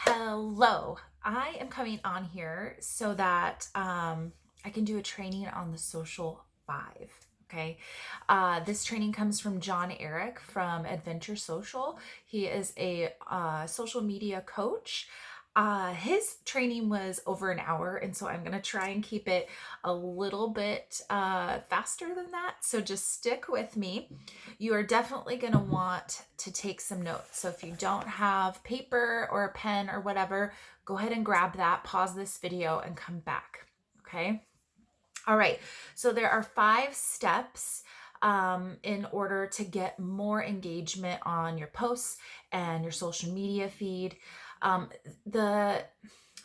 Hello, I am coming on here so that I can do a training on the social five. Okay. This training comes from John Eric from Adventure Social. He is a social media coach. His training was over an hour, and so I'm going to try and keep it a little bit faster than that. So just stick with me. You are definitely going to want to take some notes. So if you don't have paper or a pen or whatever, go ahead and grab that, pause this video, and come back. Okay. All right. So there are 5 steps in order to get more engagement on your posts and your social media feed. Um, the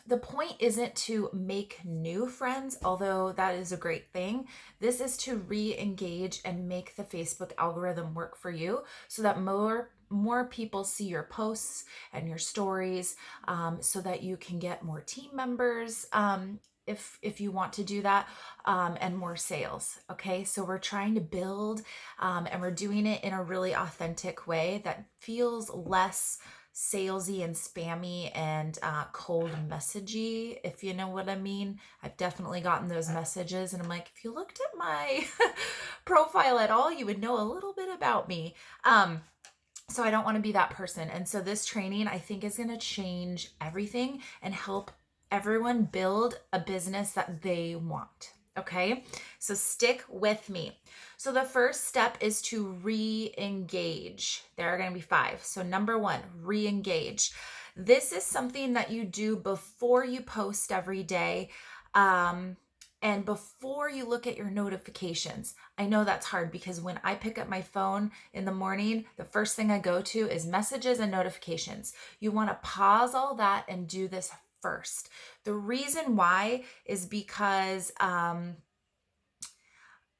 the point isn't to make new friends, although that is a great thing. This is to re-engage and make the Facebook algorithm work for you so that more people see your posts and your stories, so that you can get more team members, if you want to do that, and more sales. Okay, so we're trying to build, and we're doing it in a really authentic way that feels less salesy and spammy and cold messagey, if you know what I mean. I've definitely gotten those messages, and I'm like, if you looked at my profile at all, you would know a little bit about me. So I don't want to be that person. And so this training, I think, is going to change everything and help everyone build a business that they want. Okay, so stick with me. So the first step is to re-engage. There are going to be 5. So number 1, re-engage. This is something that you do before you post every day. And before you look at your notifications. I know that's hard because when I pick up my phone in the morning, the first thing I go to is messages and notifications. You want to pause all that and do this first. The reason why is because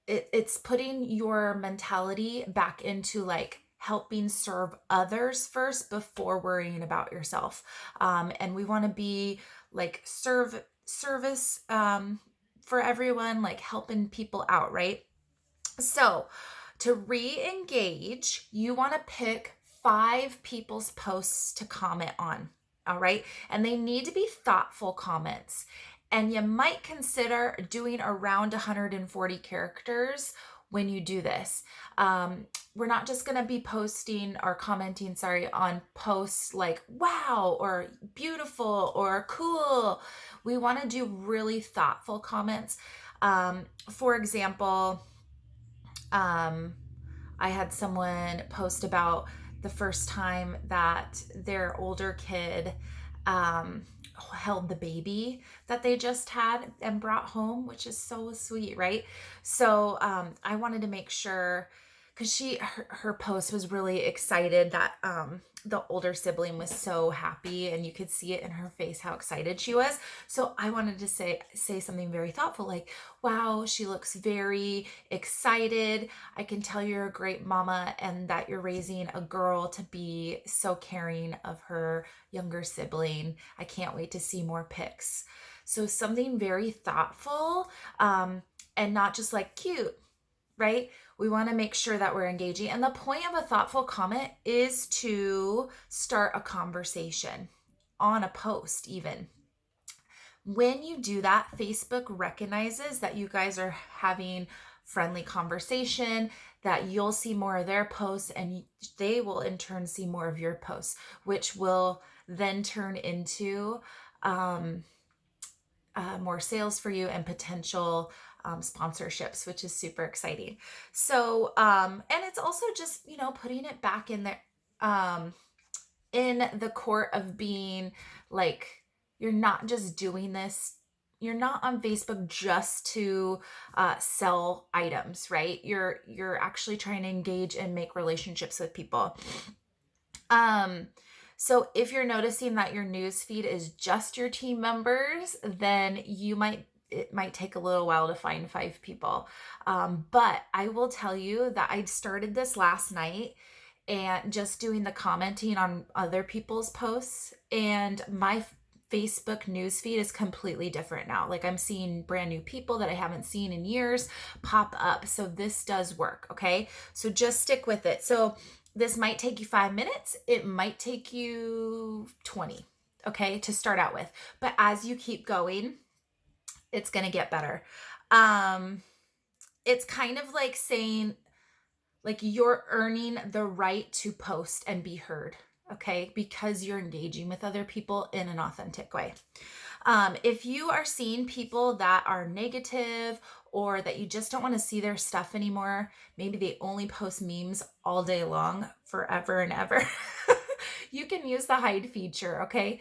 it's putting your mentality back into like helping serve others first before worrying about yourself. And we want to be like service for everyone, like helping people out, right? So to re-engage, you want to pick 5 people's posts to comment on. All right. And they need to be thoughtful comments. And you might consider doing around 140 characters when you do this. We're not just going to be posting or commenting, on posts like wow or beautiful or cool. We want to do really thoughtful comments. For example, I had someone post about the first time that their older kid held the baby that they just had and brought home, which is so sweet, right? So I wanted to make sure, because her post was really excited that the older sibling was so happy, and you could see it in her face how excited she was. So I wanted to say something very thoughtful, like, wow, she looks very excited. I can tell you're a great mama and that you're raising a girl to be so caring of her younger sibling. I can't wait to see more pics. So something very thoughtful, and not just like cute, right? We want to make sure that we're engaging. And the point of a thoughtful comment is to start a conversation on a post, even. When you do that, Facebook recognizes that you guys are having friendly conversation, that you'll see more of their posts, and they will in turn see more of your posts, which will then turn into more sales for you and potential sponsorships, which is super exciting. So, and it's also just, putting it back in there, in the court of being like, you're not just doing this. You're not on Facebook just to sell items, right? You're actually trying to engage and make relationships with people. So if you're noticing that your news feed is just your team members, then it might take a little while to find 5 people. But I will tell you that I started this last night and just doing the commenting on other people's posts, and my Facebook newsfeed is completely different now. Like, I'm seeing brand new people that I haven't seen in years pop up. So this does work. Okay. So just stick with it. So this might take you 5 minutes. It might take you 20. okay, to start out with. But as you keep going, it's going to get better. It's kind of like saying, like, you're earning the right to post and be heard, okay, because you're engaging with other people in an authentic way. If you are seeing people that are negative or that you just don't want to see their stuff anymore, maybe they only post memes all day long, forever and ever, you can use the hide feature, okay?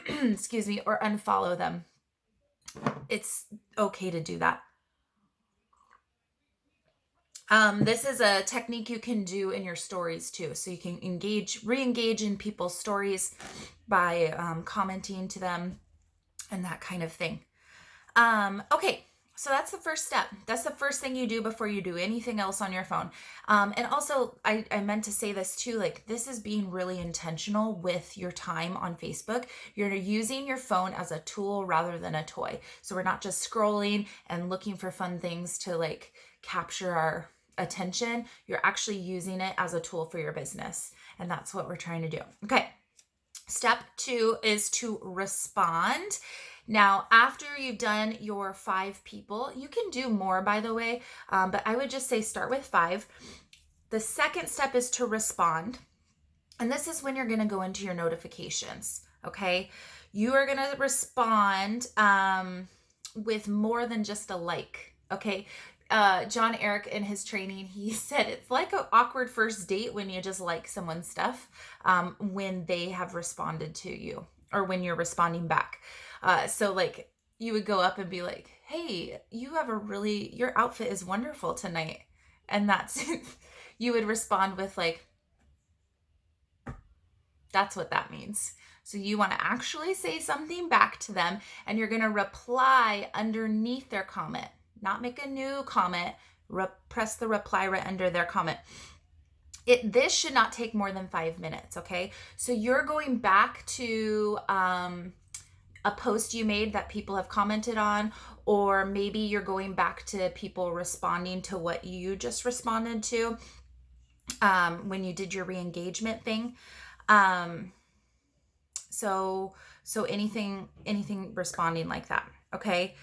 Excuse me, or unfollow them. It's okay to do that. This is a technique you can do in your stories too. So you can re-engage in people's stories by commenting to them and that kind of thing. Okay, so that's the first step. That's the first thing you do before you do anything else on your phone. And also, I meant to say this too, like, this is being really intentional with your time on Facebook. You're using your phone as a tool rather than a toy. So we're not just scrolling and looking for fun things to like capture our attention. You're actually using it as a tool for your business. And that's what we're trying to do. Okay. Step 2 is to respond. Now, after you've done your 5 people, you can do more, by the way, but I would just say start with 5. The second step is to respond. And this is when you're going to go into your notifications, okay? You are going to respond with more than just a like, okay? John Eric in his training, he said it's like an awkward first date when you just like someone's stuff when they have responded to you or when you're responding back. So like you would go up and be like, hey, your outfit is wonderful tonight. And that's, you would respond with like, that's what that means. So you want to actually say something back to them and you're going to reply underneath their comment. Not make a new comment, press the reply right under their comment. This should not take more than 5 minutes, okay? So you're going back to a post you made that people have commented on, or maybe you're going back to people responding to what you just responded to when you did your re-engagement thing. So anything responding like that, okay?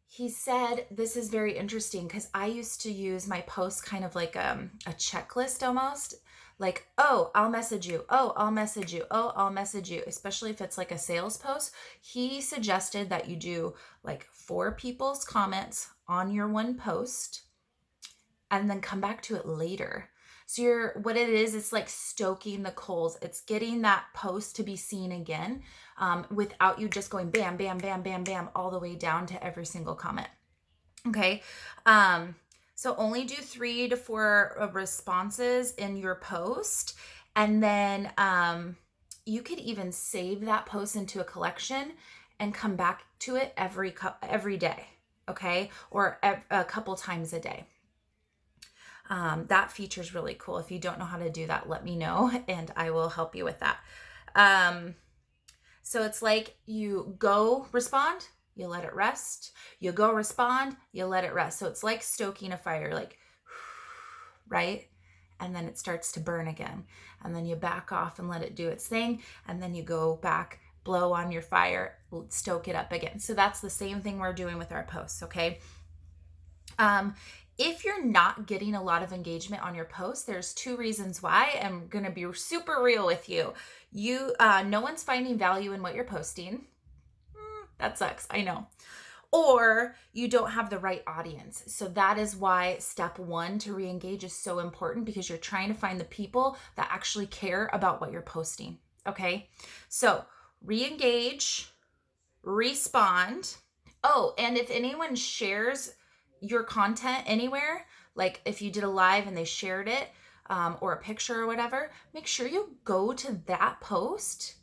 He said, this is very interesting because I used to use my posts kind of like a checklist almost. Like, oh, I'll message you. Oh, I'll message you. Oh, I'll message you. Especially if it's like a sales post. He suggested that you do like 4 people's comments on your one post and then come back to it later. So what it is, it's like stoking the coals. It's getting that post to be seen again without you just going bam, bam, bam, bam, bam, all the way down to every single comment. Okay. So only do 3 to 4 responses in your post. And then you could even save that post into a collection and come back to it every day. Okay. Or a couple times a day. That feature is really cool. If you don't know how to do that, let me know and I will help you with that. So it's like you go respond, you let it rest. You go respond, you let it rest. So it's like stoking a fire, like, right? And then it starts to burn again. And then you back off and let it do its thing. And then you go back, blow on your fire, stoke it up again. So that's the same thing we're doing with our posts, okay? If you're not getting a lot of engagement on your post, there's 2 reasons why. I'm going to be super real with you. No one's finding value in what you're posting. That sucks, I know. Or you don't have the right audience. So that is why step 1 to re-engage is so important, because you're trying to find the people that actually care about what you're posting. Okay. So re-engage, respond. Oh, and if anyone shares your content anywhere, like if you did a live and they shared it or a picture or whatever, make sure you go to that post,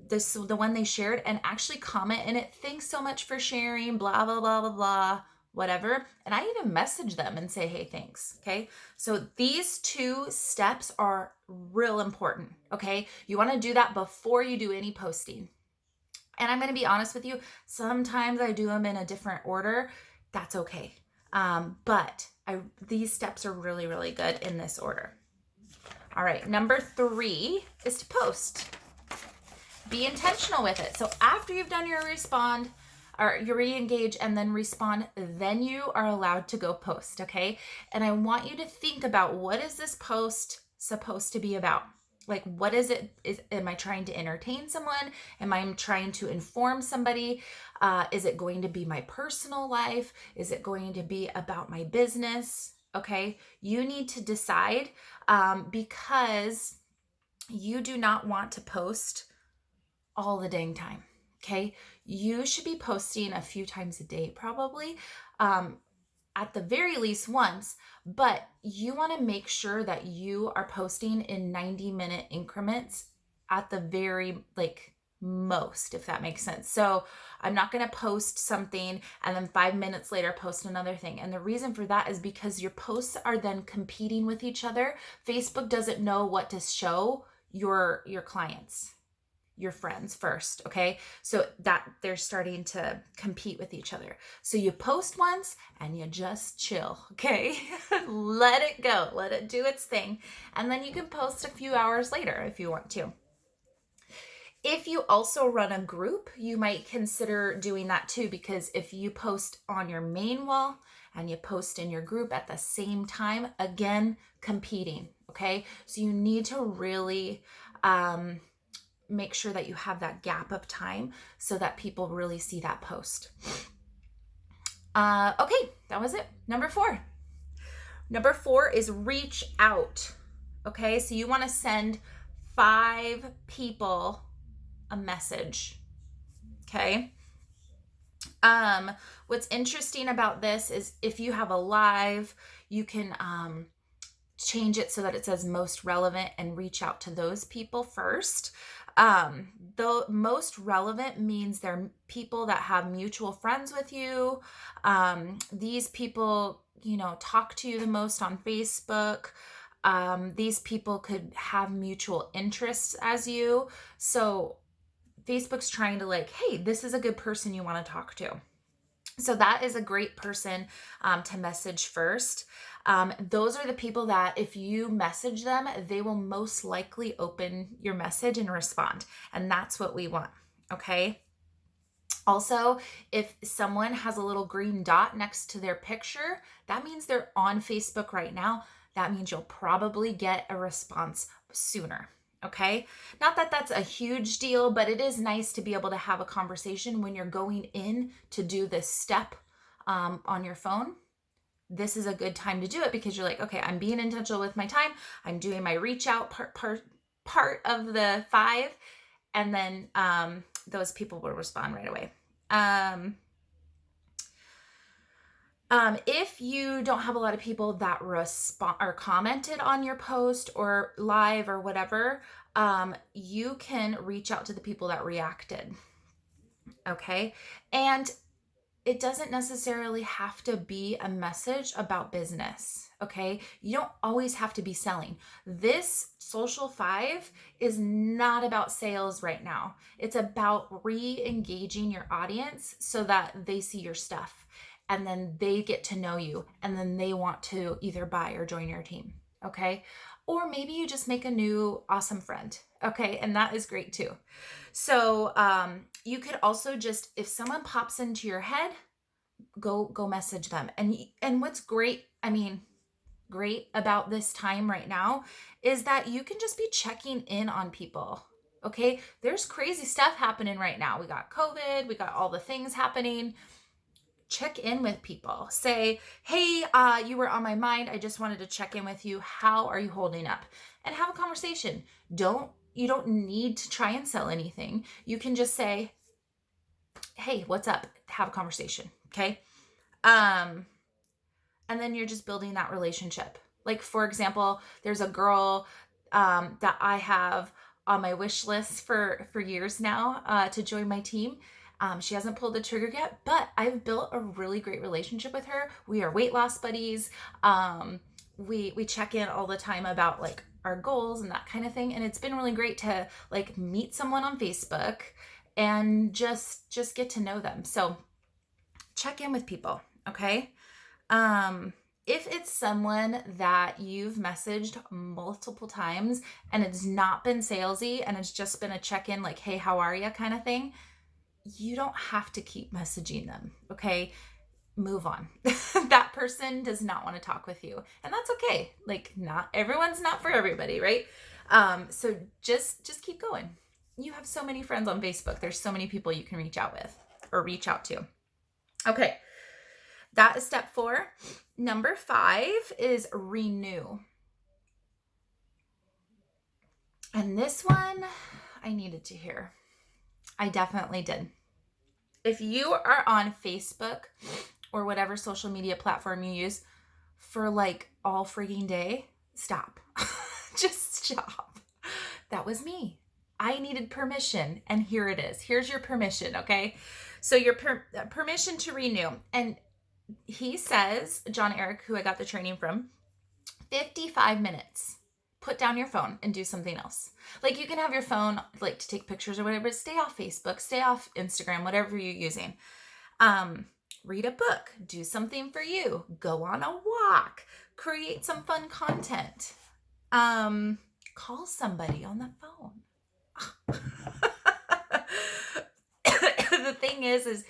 the one they shared, and actually comment in it. Thanks so much for sharing, blah, blah, blah, blah, blah, whatever. And I even message them and say, hey, thanks. Okay. So these 2 steps are real important. Okay. You want to do that before you do any posting. And I'm going to be honest with you. Sometimes I do them in a different order. That's okay. But these steps are really, really good in this order. All right. Number 3 is to post. Be intentional with it. So after you've done your respond, or you re-engage and then respond, then you are allowed to go post, okay? And I want you to think about, what is this post supposed to be about? Like, what is it? Am I trying to entertain someone? Am I trying to inform somebody? Is it going to be my personal life? Is it going to be about my business? Okay, you need to decide, because you do not want to post all the dang time. Okay, you should be posting a few times a day, probably, at the very least once, but you want to make sure that you are posting in 90-minute increments at the very most, if that makes sense. So I'm not going to post something and then 5 minutes later post another thing. And the reason for that is because your posts are then competing with each other. Facebook doesn't know what to show your clients, your friends first, okay? So that they're starting to compete with each other. So you post once and you just chill, okay? Let it go, let it do its thing. And then you can post a few hours later if you want to. If you also run a group, you might consider doing that too, because if you post on your main wall and you post in your group at the same time, again, competing, okay? So you need to really make sure that you have that gap of time so that people really see that post. Okay, that was it. Number 4. Number 4 is reach out. Okay, so you want to send 5 people a message. Okay. What's interesting about this is if you have a live, you can change it so that it says most relevant and reach out to those people first. The most relevant means they're people that have mutual friends with you. These people, talk to you the most on Facebook. These people could have mutual interests as you. So Facebook's trying to hey, this is a good person you want to talk to. So that is a great person to message first. Those are the people that if you message them, they will most likely open your message and respond. And that's what we want, okay? Also, if someone has a little green dot next to their picture, that means they're on Facebook right now. That means you'll probably get a response sooner. Okay. Not that that's a huge deal, but it is nice to be able to have a conversation when you're going in to do this step on your phone. This is a good time to do it because you're like, okay, I'm being intentional with my time. I'm doing my reach out part of the 5, and then those people will respond right away. If you don't have a lot of people that respond or commented on your post or live or whatever, you can reach out to the people that reacted. Okay. And it doesn't necessarily have to be a message about business. Okay. You don't always have to be selling. This Social 5 is not about sales right now. It's about re-engaging your audience so that they see your stuff. And then they get to know you, and then they want to either buy or join your team, okay? Or maybe you just make a new awesome friend, okay? And that is great too. So you could also just, if someone pops into your head, go message them. And what's great about this time right now is that you can just be checking in on people, okay? There's crazy stuff happening right now. We got COVID, we got all the things happening. Check in with people. Say, hey, you were on my mind. I just wanted to check in with you. How are you holding up? And have a conversation. You don't need to try and sell anything. You can just say, hey, what's up? Have a conversation. Okay. And then you're just building that relationship. Like, for example, there's a girl that I have on my wish list for years now to join my team. She hasn't pulled the trigger yet, but I've built a really great relationship with her. We are weight loss buddies. We check in all the time about our goals and that kind of thing. And it's been really great to meet someone on Facebook and just get to know them. So check in with people. Okay. If it's someone that you've messaged multiple times and it's not been salesy and it's just been a check-in, like, hey, how are you kind of thing, you don't have to keep messaging them, okay? Move on. That person does not want to talk with you, and that's okay. Like, not everyone's not for everybody, right? So just keep going. You have so many friends on Facebook. There's so many people you can reach out with or reach out to. Okay. That is step 4. Number 5 is renew. And this one I needed to hear. I definitely did. If you are on Facebook or whatever social media platform you use for like all freaking day, stop. Just stop. That was me. I needed permission, and here it is. Here's your permission, okay? So your permission to renew. And he says, John Eric, who I got the training from, 55 minutes. Put down your phone and do something else. Like, you can have your phone like to take pictures or whatever, but stay off Facebook, stay off Instagram, whatever you're using. Read a book, do something for you, go on a walk, create some fun content. Call somebody on the phone. The thing is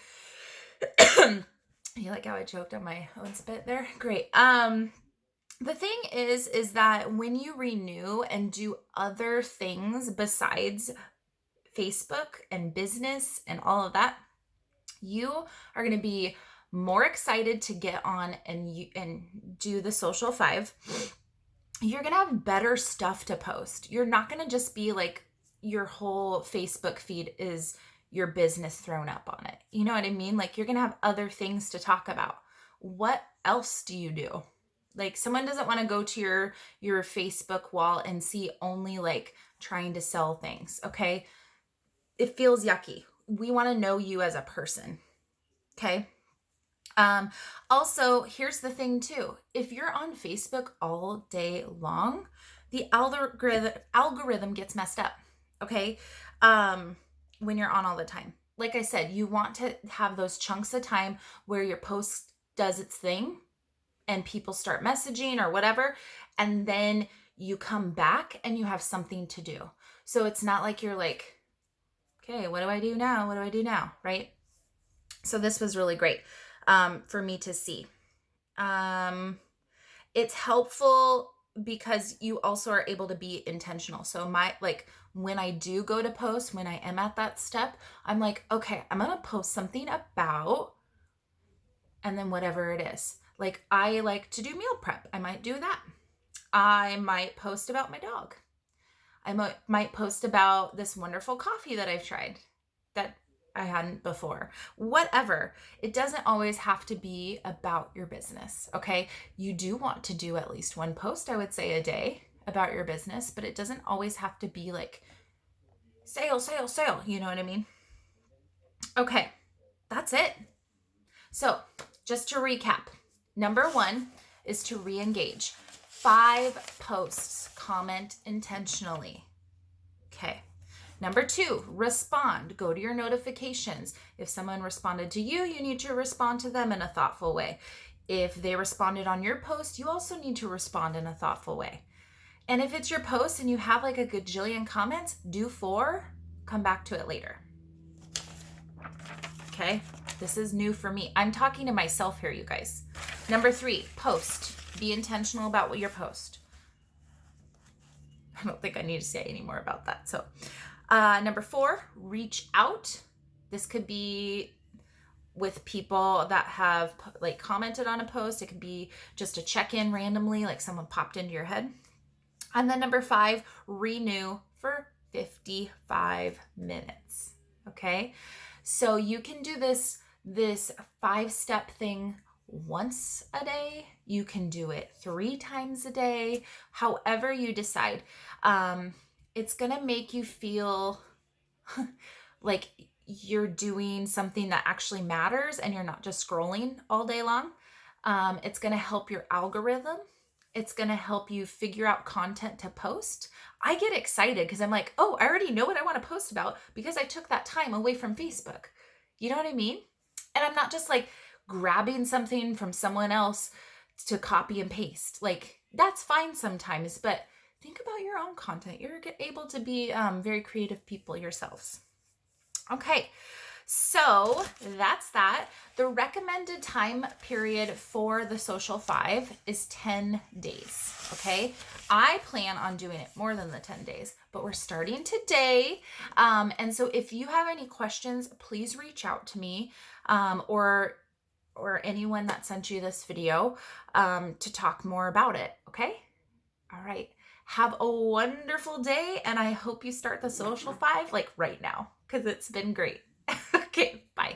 you like how I choked on my own spit there? Great. The thing is that when you renew and do other things besides Facebook and business and all of that, you are going to be more excited to get on and do the Social 5. You're going to have better stuff to post. You're not going to just be like your whole Facebook feed is your business thrown up on it. You know what I mean? Like, you're going to have other things to talk about. What else do you do? Like, someone doesn't want to go to your Facebook wall and see only like trying to sell things. Okay. It feels yucky. We want to know you as a person. Okay. Also, here's the thing too. If you're on Facebook all day long, the algorithm gets messed up. Okay. When you're on all the time. Like I said, you want to have those chunks of time where your post does its thing and people start messaging or whatever, and then you come back and you have something to do. So it's not like you're like, okay, what do I do now? What do I do now? Right? So this was really great for me to see. It's helpful because you also are able to be intentional. So when I do go to post, when I am at that step, I'm like, okay, I'm going to post something about, and then whatever it is. Like, I like to do meal prep. I might do that. I might post about my dog. I might post about this wonderful coffee that I've tried that I hadn't before. Whatever. It doesn't always have to be about your business, okay? You do want to do at least one post, I would say, a day about your business, but it doesn't always have to be like sale, sale, sale. You know what I mean? Okay, that's it. So just to recap, number 1 is to re-engage. 5 posts, comment intentionally. Okay. Number 2, respond. Go to your notifications. If someone responded to you, you need to respond to them in a thoughtful way. If they responded on your post, you also need to respond in a thoughtful way. And if it's your post and you have like a gajillion comments, do 4, come back to it later. Okay, this is new for me. I'm talking to myself here, you guys. Number 3, post. Be intentional about what you post. I don't think I need to say any more about that. So number 4, reach out. This could be with people that have like commented on a post. It could be just a check-in randomly, like someone popped into your head. And then number 5, renew for 55 minutes. Okay. So you can do this 5-step thing once a day. You can do it 3 times a day, however you decide. It's going to make you feel like you're doing something that actually matters and you're not just scrolling all day long. It's going to help your algorithm. It's going to help you figure out content to post. I get excited because I'm like, oh, I already know what I want to post about because I took that time away from Facebook. You know what I mean? And I'm not just like grabbing something from someone else to copy and paste. Like, that's fine sometimes, but think about your own content. You're able to be very creative people yourselves. Okay, so that's that. The recommended time period for the Social 5 is 10 days, okay? I plan on doing it more than the 10 days, but we're starting today. And so if you have any questions, please reach out to me or anyone that sent you this video to talk more about it, okay? All right. Have a wonderful day, and I hope you start the Social 5 like right now because it's been great. Okay, bye.